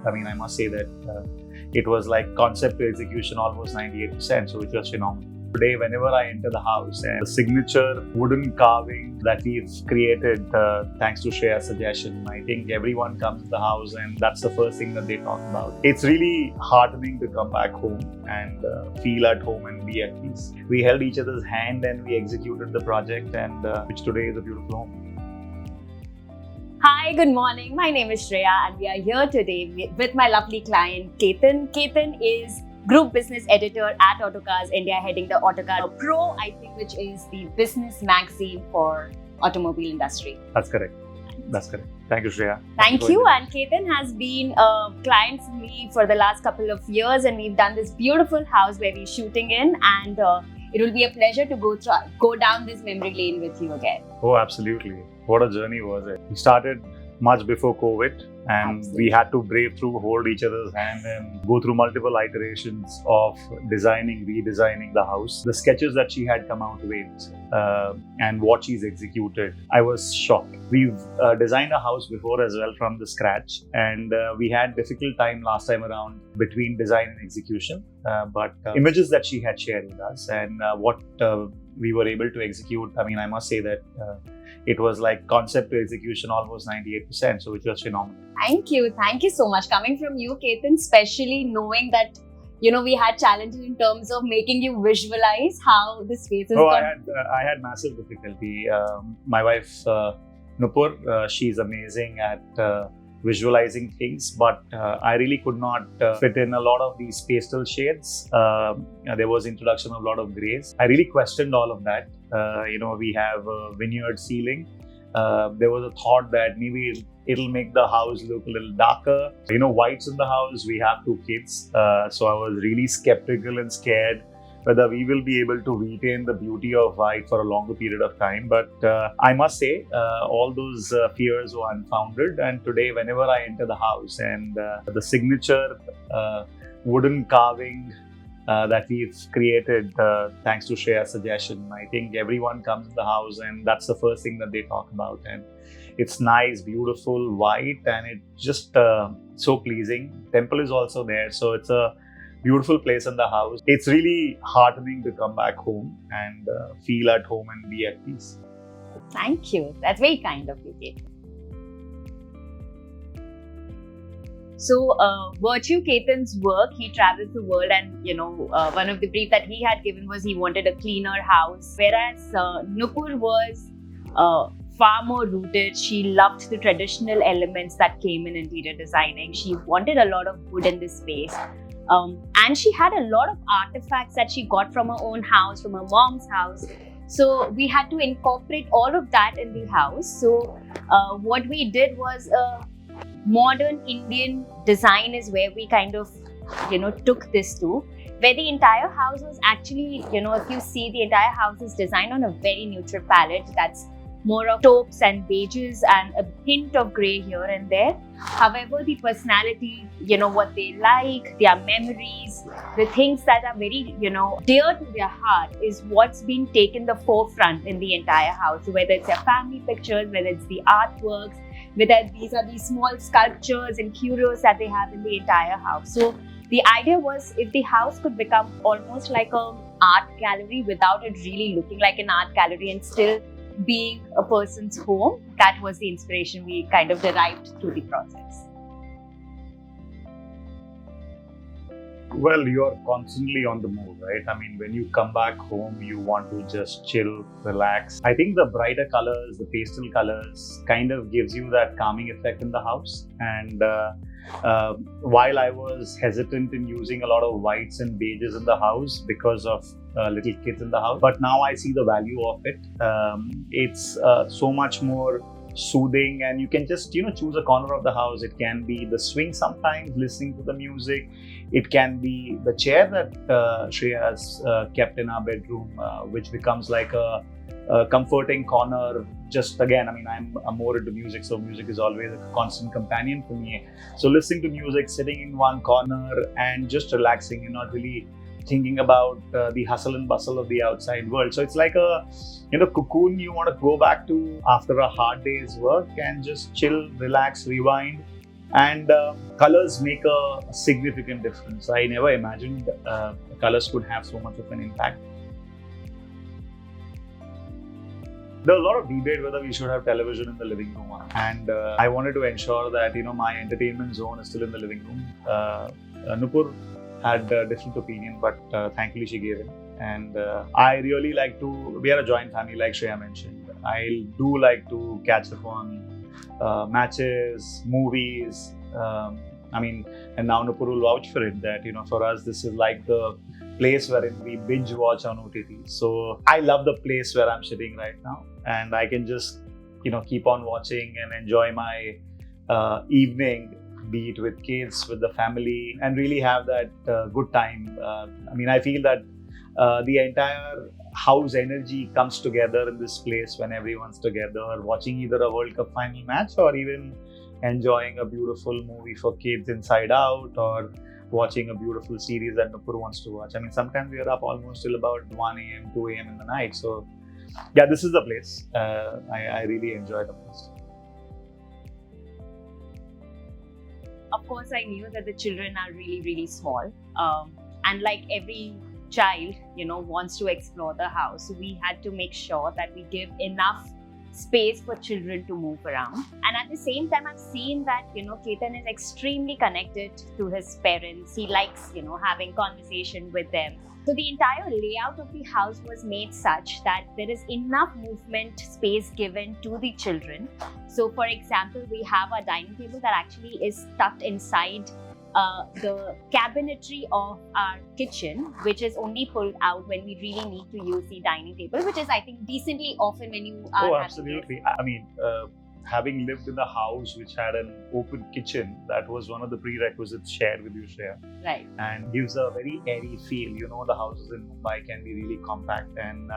I mean, I must say that it was like concept to execution almost 98%, so it was phenomenal. Today, whenever I enter the house, and the signature wooden carving that we've created thanks to Shreya's suggestion, I think everyone comes to the house and that's the first thing that they talk about. It's really heartening to come back home and feel at home and be at peace. We held each other's hand and we executed the project, and which today is a beautiful home. Hi, good morning. My name is Shreya and we are here today with my lovely client Ketan. Ketan is Group Business Editor at Autocars India, heading the Autocar Pro, I think, which is the business magazine for automobile industry. That's correct. That's correct. Thank you, Shreya. Thank you. And Ketan has been a client for me for the last couple of years, and we've done this beautiful house where we're shooting in, and it will be a pleasure to go down this memory lane with you again. Oh, absolutely. What a journey was it. We started much before COVID, and we had to brave through, hold each other's hand and go through multiple iterations of designing, redesigning the house. The sketches that she had come out with and what she's executed, I was shocked. We've designed a house before as well from the scratch, and we had difficult time last time around between design and execution, but images that she had shared with us and what we were able to execute, I mean, I must say that it was like concept to execution almost 98%, so it was phenomenal. Thank you. Thank you so much. Coming from you, Ketan, especially knowing that, we had challenges in terms of making you visualize how the space is. I had massive difficulty. My wife, Nupur, she's amazing at visualizing things, but I really could not fit in a lot of these pastel shades. There was introduction of a lot of grays. I really questioned all of that. We have a vineyard ceiling. There was a thought that maybe it'll make the house look a little darker. Whites in the house, we have 2 kids. So I was really skeptical and scared whether we will be able to retain the beauty of white for a longer period of time. But I must say, all those fears were unfounded. And today, whenever I enter the house and the signature wooden carving that we've created thanks to Shreya's suggestion, I think everyone comes to the house and that's the first thing that they talk about. And it's nice, beautiful, white, and it's just so pleasing. Temple is also there, so it's a beautiful place in the house. It's really heartening to come back home and feel at home and be at peace. Thank you. That's very kind of you, Ketan. So, Virtue Ketan's work, he travels the world, and one of the brief that he had given was he wanted a cleaner house, whereas Nupur was far more rooted. She loved the traditional elements that came in interior designing. She wanted a lot of wood in this space. And she had a lot of artifacts that she got from her own house, from her mom's house. So we had to incorporate all of that in the house. So what we did was modern Indian design is where we kind of, took this to, where the entire house was actually, if you see, the entire house is designed on a very neutral palette that's more of taupes and beiges and a hint of grey here and there. However, the personality, what they like, their memories, the things that are very, dear to their heart is what's been taken the forefront in the entire house. So whether it's their family pictures, whether it's the artworks, whether these are the small sculptures and curios that they have in the entire house. So the idea was if the house could become almost like an art gallery without it really looking like an art gallery and still being a person's home, that was the inspiration we kind of derived through the process. Well, you're constantly on the move, right? I mean, when you come back home, you want to just chill, relax. I think the brighter colors, the pastel colors kind of gives you that calming effect in the house. And while I was hesitant in using a lot of whites and beiges in the house because of little kids in the house, but now I see the value of it. It's so much more soothing, and you can just choose a corner of the house. It can be the swing sometimes, listening to the music. It can be the chair that Shreya has kept in our bedroom, which becomes like a comforting corner. Just again, I mean, I'm more into music, so music is always a constant companion for me. So listening to music, sitting in one corner and just relaxing, you're not really thinking about the hustle and bustle of the outside world. So it's like a cocoon you want to go back to after a hard day's work and just chill, relax, rewind, And colors make a significant difference. I never imagined colors could have so much of an impact. There was a lot of debate whether we should have television in the living room, and I wanted to ensure that my entertainment zone is still in the living room. Nupur had a different opinion, but thankfully she gave in. And I really like to. We are a joint family, like Shreya mentioned. I do like to catch up on matches, movies. And now Nupur will vouch for it that for us this is like the place wherein we binge watch on OTT. So I love the place where I'm sitting right now, and I can just keep on watching and enjoy my evening, be it with kids, with the family, and really have that good time. I feel that the entire house energy comes together in this place when everyone's together, watching either a World Cup final match or even enjoying a beautiful movie for kids, Inside Out, or watching a beautiful series that Nupur wants to watch. Sometimes we are up almost till about 1 a.m., 2 a.m. in the night. So, yeah, this is the place. I really enjoy the place. Of course, I knew that the children are really, really small. And like every child, wants to explore the house. So we had to make sure that we give enough space for children to move around. And at the same time, I've seen that, Ketan is extremely connected to his parents. He likes, having conversation with them. So the entire layout of the house was made such that there is enough movement space given to the children. So for example, we have a dining table that actually is tucked inside the cabinetry of our kitchen, which is only pulled out when we really need to use the dining table, which is, I think, decently often when you are. Oh, absolutely. Having lived in a house which had an open kitchen, that was one of the prerequisites shared with you, Shreya. Right. And gives a very airy feel. The houses in Mumbai can be really compact, and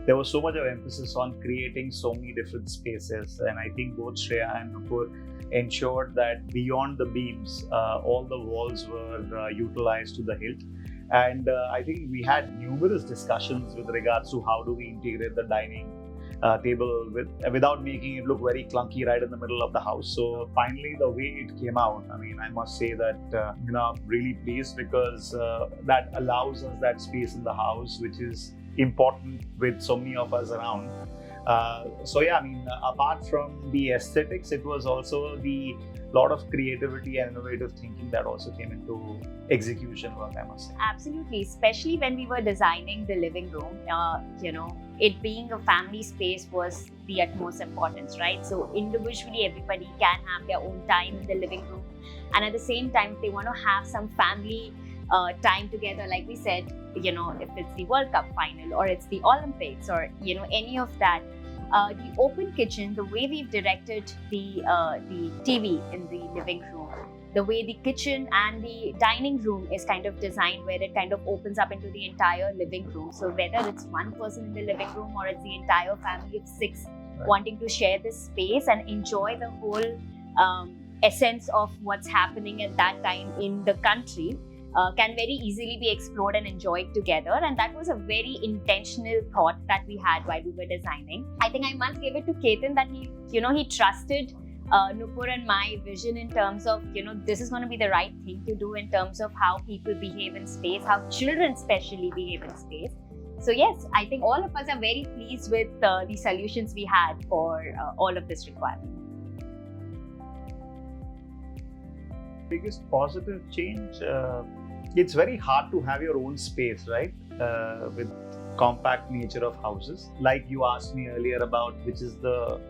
there was so much of emphasis on creating so many different spaces. And I think both Shreya and Nupur ensured that beyond the beams, all the walls were utilized to the hilt. And I think we had numerous discussions with regards to how do we integrate the dining table without making it look very clunky right in the middle of the house. So finally, the way it came out, I must say that I'm really pleased, because that allows us that space in the house, which is important with so many of us around. Apart from the aesthetics, it was also the lot of creativity and innovative thinking that also came into execution work, I must say. Absolutely, especially when we were designing the living room, it being a family space was the utmost importance, right? So individually, everybody can have their own time in the living room. And at the same time, if they want to have some family time together, like we said, if it's the World Cup final or it's the Olympics or, any of that, the open kitchen, the way we've directed the TV in the living room, the way the kitchen and the dining room is kind of designed, where it kind of opens up into the entire living room. So whether it's one person in the living room or it's the entire family of 6 wanting to share this space and enjoy the whole essence of what's happening at that time in the country, can very easily be explored and enjoyed together. And that was a very intentional thought that we had while we were designing. I think I must give it to Ketan that he trusted Nupur and my vision in terms of, this is going to be the right thing to do in terms of how people behave in space, how children especially behave in space. So yes, I think all of us are very pleased with the solutions we had for all of this requirement. Biggest positive change, it's very hard to have your own space, right? With compact nature of houses. Like you asked me earlier about which is the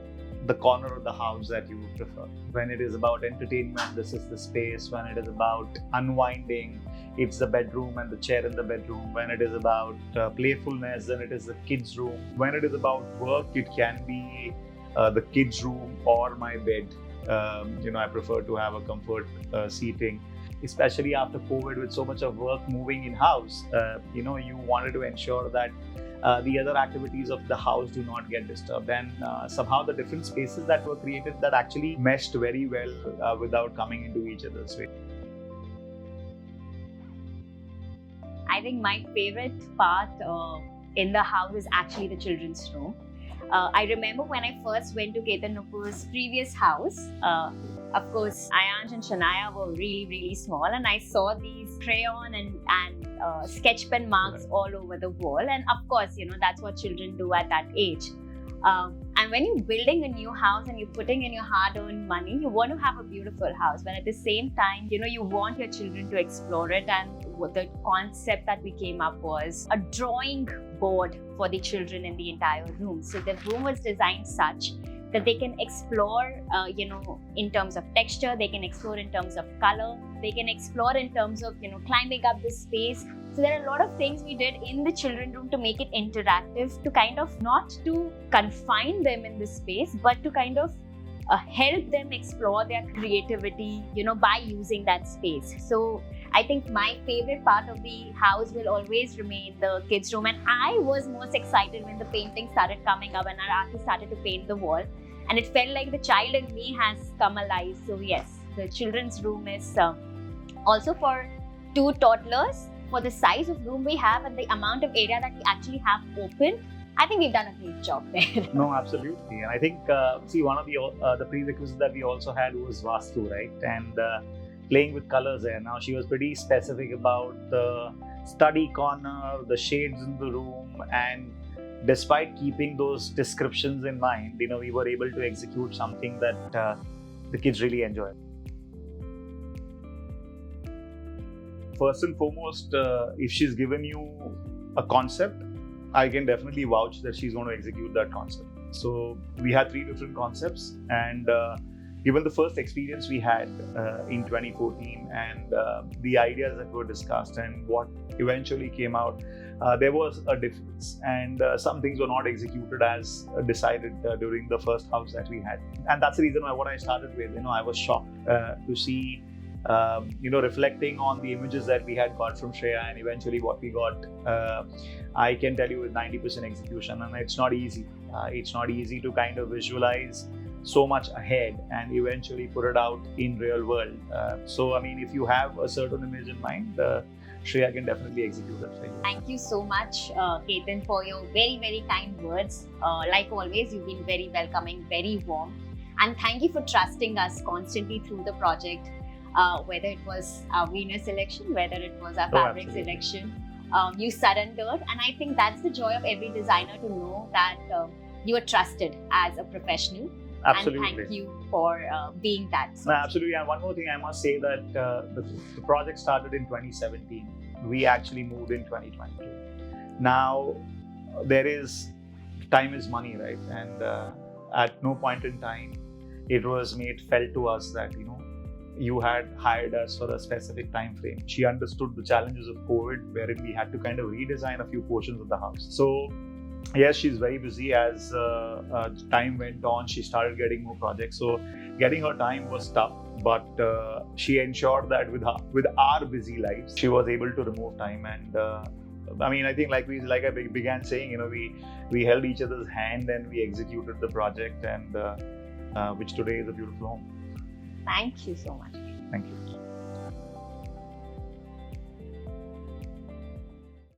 corner of the house that you would prefer. When it is about entertainment, this is the space. When it is about unwinding, it's the bedroom and the chair in the bedroom. When it is about playfulness, then it is the kids' room. When it is about work, it can be the kids' room or my bed. I prefer to have a comfort seating, especially after COVID, with so much of work moving in-house. You wanted to ensure that the other activities of the house do not get disturbed, and somehow the different spaces that were created that actually meshed very well without coming into each other's way. I think my favorite part in the house is actually the children's room. I remember when I first went to Ketan Nupur's previous house, Of course, Ayansh and Shania were really, really small, and I saw these crayon and sketch pen marks all over the wall. And of course, that's what children do at that age. And when you're building a new house and you're putting in your hard-earned money, you want to have a beautiful house. But at the same time, you want your children to explore it. And the concept that we came up was a drawing board for the children in the entire room. So the room was designed such that they can explore, in terms of texture, they can explore in terms of color, they can explore in terms of, climbing up the space. So there are a lot of things we did in the children room to make it interactive, to kind of not to confine them in the space, but to kind of help them explore their creativity, by using that space. So I think my favorite part of the house will always remain the kids' room. And I was most excited when the painting started coming up and our artist started to paint the wall. And it felt like the child in me has come alive. So yes, the children's room is also for 2 toddlers. For the size of room we have and the amount of area that we actually have open, I think we've done a great job there. No, absolutely. And I think, one of the prerequisites that we also had was Vastu, right? And playing with colors there. Now, she was pretty specific about the study corner, the shades in the room, and despite keeping those descriptions in mind, we were able to execute something that the kids really enjoy. First and foremost, if she's given you a concept, I can definitely vouch that she's going to execute that concept. So we had 3 different concepts, and given the first experience we had in 2014 and the ideas that were discussed and what eventually came out, there was a difference, and some things were not executed as decided during the first house that we had. And that's the reason why what I started with, I was shocked to see reflecting on the images that we had got from Shreya and eventually what we got. I can tell you with 90% execution, and it's not easy. It's not easy to kind of visualize so much ahead and eventually put it out in real world. If you have a certain image in mind, Shreya can definitely execute it for you. Thank you so much, Ketan, for your very, very kind words. Like always, you've been very welcoming, very warm. And thank you for trusting us constantly through the project. Whether it was our Venus selection, whether it was our fabric selection, you surrendered. And I think that's the joy of every designer, to know that you are trusted as a professional. Absolutely. And thank you for being that. No, absolutely. And one more thing, I must say that the project started in 2017. We actually moved in 2022. Now, time is money, right? And at no point in time, it was made felt to us that, you had hired us for a specific time frame. She understood the challenges of COVID, wherein we had to kind of redesign a few portions of the house. So yes, she's very busy. As time went on, she started getting more projects. So getting her time was tough, but she ensured that with our busy lives, she was able to remove time. And I think like I began saying, we held each other's hand and we executed the project, and which today is a beautiful home. Thank you so much. Thank you.